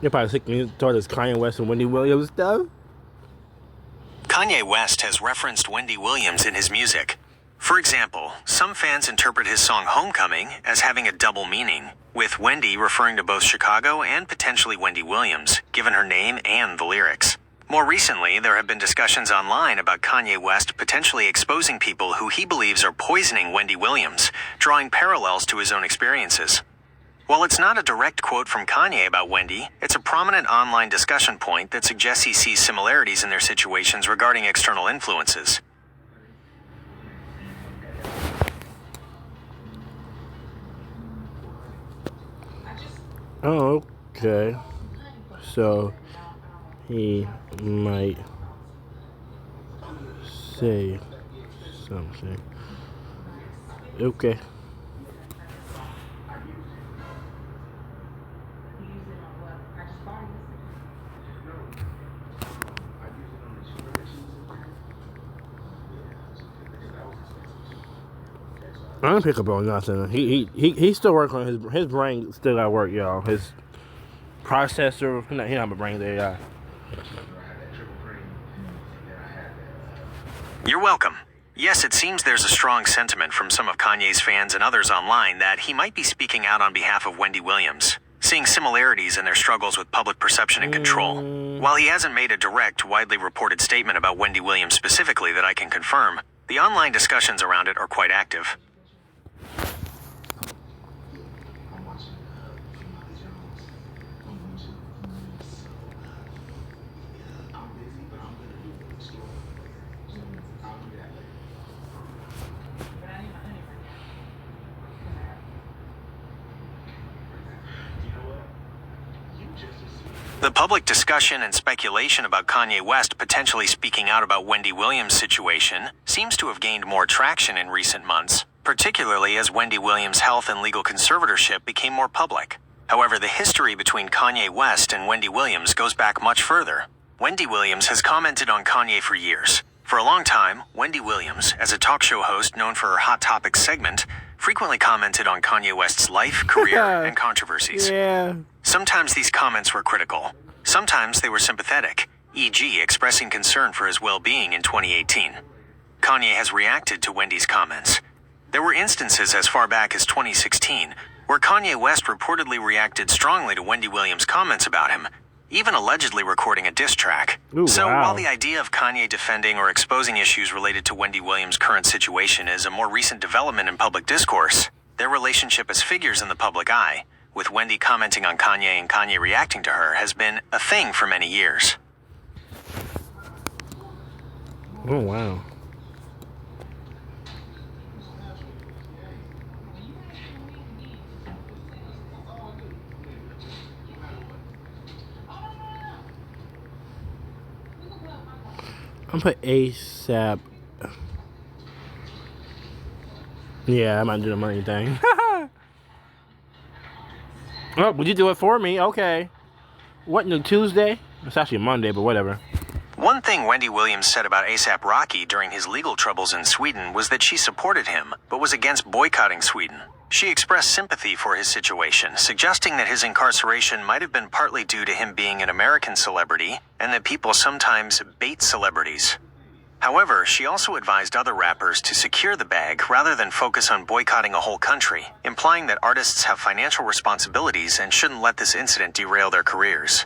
You're probably sick me toward this Kanye West and Wendy Williams stuff. Kanye West has referenced Wendy Williams in his music. For example, some fans interpret his song Homecoming as having a double meaning, with Wendy referring to both Chicago and potentially Wendy Williams, given her name and the lyrics. More recently, there have been discussions online about Kanye West potentially exposing people who he believes are poisoning Wendy Williams, drawing parallels to his own experiences. While it's not a direct quote from Kanye about Wendy, it's a prominent online discussion point that suggests he sees similarities in their situations regarding external influences. Oh, okay. So he might say something. Okay. I don't pick up on nothing. He's still working on his brain. Still got work, y'all. His processor. He don't have a brain there, y'all. You're welcome. Yes, it seems there's a strong sentiment from some of Kanye's fans and others online that he might be speaking out on behalf of Wendy Williams, seeing similarities in their struggles with public perception and control. While he hasn't made a direct, widely reported statement about Wendy Williams specifically that I can confirm, the online discussions around it are quite active. The public discussion and speculation about Kanye West potentially speaking out about Wendy Williams' situation seems to have gained more traction in recent months, particularly as Wendy Williams' health and legal conservatorship became more public. However, the history between Kanye West and Wendy Williams goes back much further. Wendy Williams has commented on Kanye for years. For a long time, Wendy Williams, as a talk show host known for her Hot Topics segment, frequently commented on Kanye West's life, career, and controversies. Yeah. Sometimes these comments were critical. Sometimes they were sympathetic, e.g. expressing concern for his well-being in 2018. Kanye has reacted to Wendy's comments. There were instances as far back as 2016 where Kanye West reportedly reacted strongly to Wendy Williams' comments about him, even allegedly recording a diss track. Ooh, so wow. while the idea of Kanye defending or exposing issues related to Wendy Williams' current situation is a more recent development in public discourse, their relationship as figures in the public eye, with Wendy commenting on Kanye and Kanye reacting to her, has been a thing for many years. Oh, wow. I'm put ASAP. Yeah, I might do the money thing. Oh, would you do it for me? Okay. What, new Tuesday? It's actually Monday, but whatever. One thing Wendy Williams said about A$AP Rocky during his legal troubles in Sweden was that she supported him, but was against boycotting Sweden. She expressed sympathy for his situation, suggesting that his incarceration might have been partly due to him being an American celebrity, and that people sometimes bait celebrities. However, she also advised other rappers to secure the bag rather than focus on boycotting a whole country, implying that artists have financial responsibilities and shouldn't let this incident derail their careers.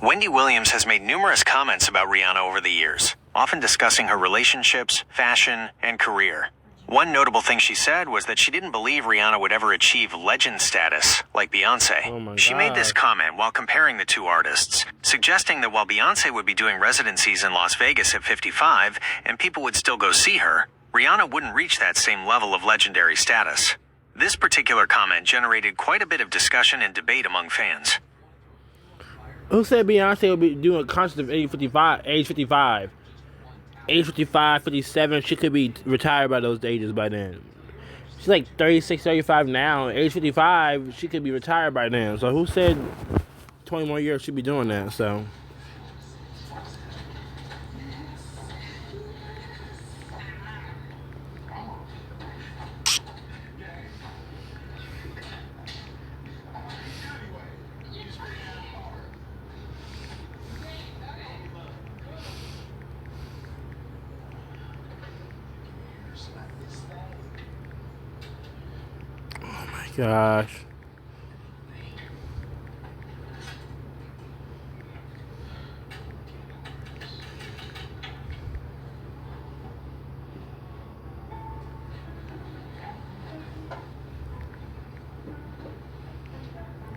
Wendy Williams has made numerous comments about Rihanna over the years, often discussing her relationships, fashion, and career. One notable thing she said was that she didn't believe Rihanna would ever achieve legend status like Beyoncé. Oh my She made this God. comment while comparing the two artists, suggesting that while Beyoncé would be doing residencies in Las Vegas at 55 and people would still go see her, Rihanna wouldn't reach that same level of legendary status. This particular comment generated quite a bit of discussion and debate among fans. Who said Beyonce will be doing a concert at age 55? age 55, 57, she could be retired by those ages by then. She's like 36, 35 now. Age 55, she could be retired by then. So who said 20 more years she'd be doing that? So. Oh my gosh.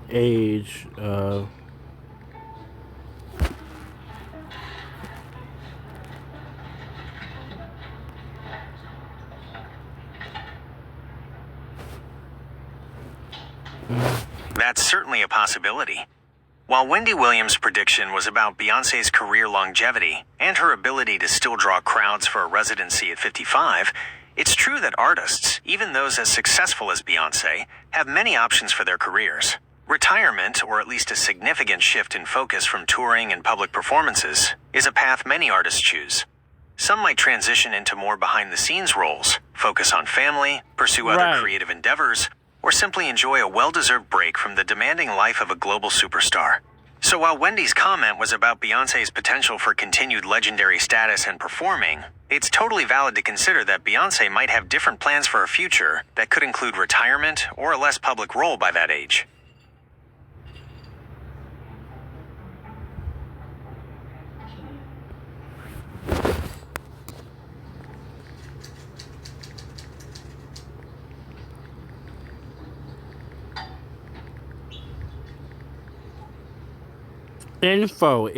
Age of That's certainly a possibility. While Wendy Williams' prediction was about Beyoncé's career longevity and her ability to still draw crowds for a residency at 55, it's true that artists, even those as successful as Beyoncé, have many options for their careers. Retirement, or at least a significant shift in focus from touring and public performances, is a path many artists choose. Some might transition into more behind-the-scenes roles, focus on family, pursue other creative endeavors, or simply enjoy a well-deserved break from the demanding life of a global superstar. So while Wendy's comment was about Beyoncé's potential for continued legendary status and performing, it's totally valid to consider that Beyoncé might have different plans for her future that could include retirement or a less public role by that age. info.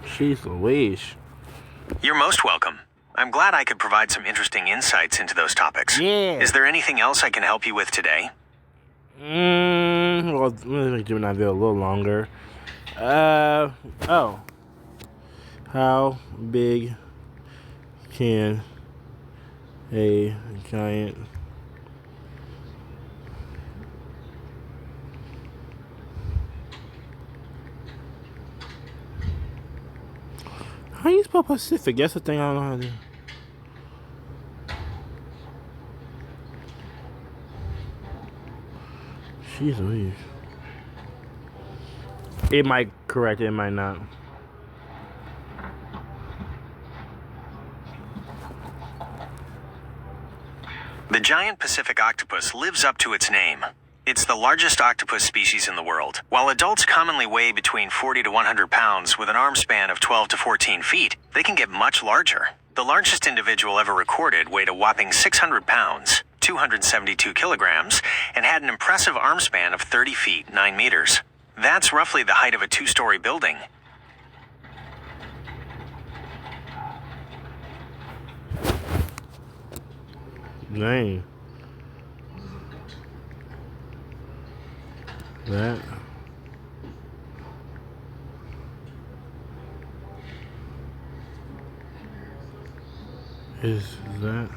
Jeez Louise. You're most welcome. I'm glad I could provide some interesting insights into those topics. Yeah. Is there anything else I can help you with today? Well, let me make Gemini a little longer. Oh. How big can a giant how do you spell Pacific? That's the thing I don't know how to do. Jeez Louise. It might correct it, it might not. The giant Pacific octopus lives up to its name. It's the largest octopus species in the world. While adults commonly weigh between 40 to 100 pounds with an arm span of 12 to 14 feet, they can get much larger. The largest individual ever recorded weighed a whopping 600 pounds, 272 kilograms, and had an impressive arm span of 30 feet, 9 meters. That's roughly the height of a two-story building. Dang. That is that.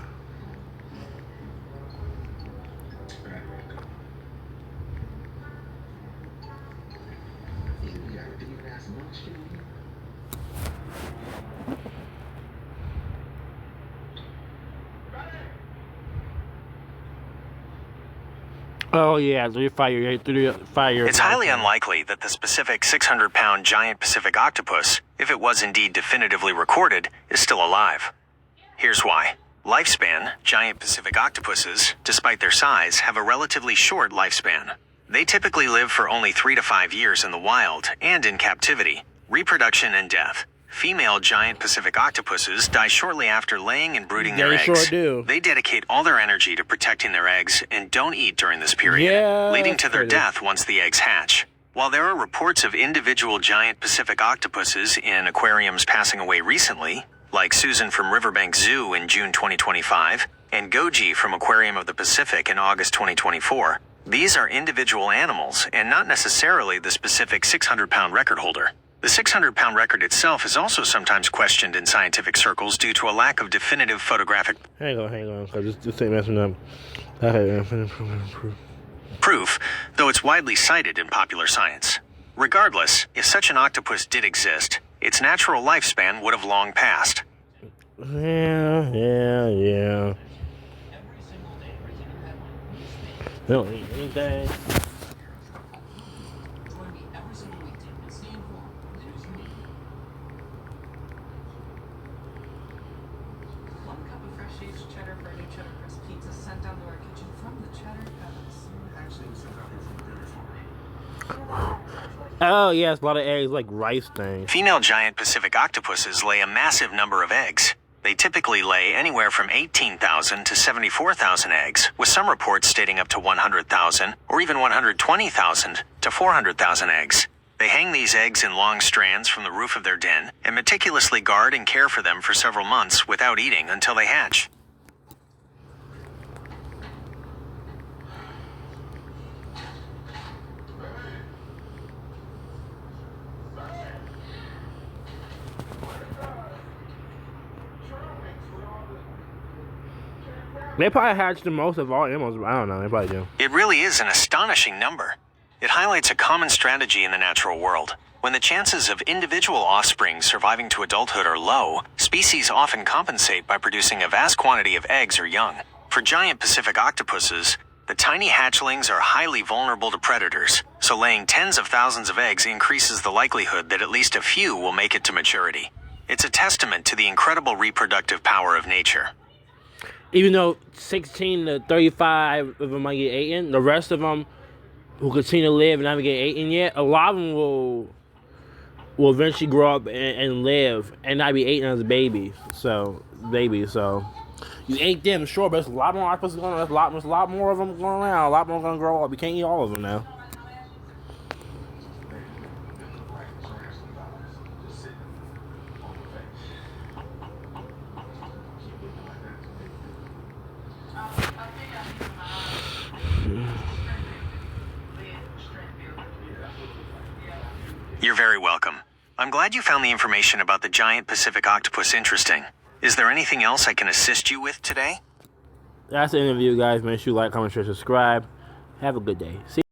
Oh yeah, 3 fire. It's highly unlikely that the specific 600-pound giant Pacific octopus, if it was indeed definitively recorded, is still alive. Here's why. Lifespan: giant Pacific octopuses, despite their size, have a relatively short lifespan. They typically live for only 3 to 5 years in the wild and in captivity. Reproduction and death. Female giant Pacific octopuses die shortly after laying and brooding their eggs. They sure do. They dedicate all their energy to protecting their eggs and don't eat during this period, leading to their death once the eggs hatch. While there are reports of individual giant Pacific octopuses in aquariums passing away recently, like Susan from Riverbank Zoo in June 2025 and Goji from Aquarium of the Pacific in August 2024, These are individual animals and not necessarily the specific 600-pound record holder. The 600-pound record itself is also sometimes questioned in scientific circles due to a lack of definitive photographic Hang on, because this ain't messing up. Okay, proof, though it's widely cited in popular science. Regardless, if such an octopus did exist, its natural lifespan would have long passed. Yeah. They don't eat anything. Cheddar for a new cheddar crust pizza sent down to our kitchen from the cheddar palace. Oh, yeah, it's a lot of eggs, like rice things. Female giant Pacific octopuses lay a massive number of eggs. They typically lay anywhere from 18,000 to 74,000 eggs, with some reports stating up to 100,000 or even 120,000 to 400,000 eggs. They hang these eggs in long strands from the roof of their den and meticulously guard and care for them for several months without eating until they hatch. They probably hatch the most of all animals. I don't know. They probably do. It really is an astonishing number. It highlights a common strategy in the natural world. When the chances of individual offspring surviving to adulthood are low, species often compensate by producing a vast quantity of eggs or young. For giant Pacific octopuses, the tiny hatchlings are highly vulnerable to predators, so laying tens of thousands of eggs increases the likelihood that at least a few will make it to maturity. It's a testament to the incredible reproductive power of nature. Even though 16 to 35 of them might get eaten, the rest of them who continue to live and not get eaten yet, a lot of them will eventually grow up and live and not be eaten as a baby. So you ate them, sure, but there's a lot more octopuses going on. There's a lot more of them going around. A lot more going to grow up. You can't eat all of them now. You're very welcome. I'm glad you found the information about the giant Pacific octopus interesting. Is there anything else I can assist you with today? That's the interview, guys. Make sure you like, comment, share, subscribe. Have a good day. See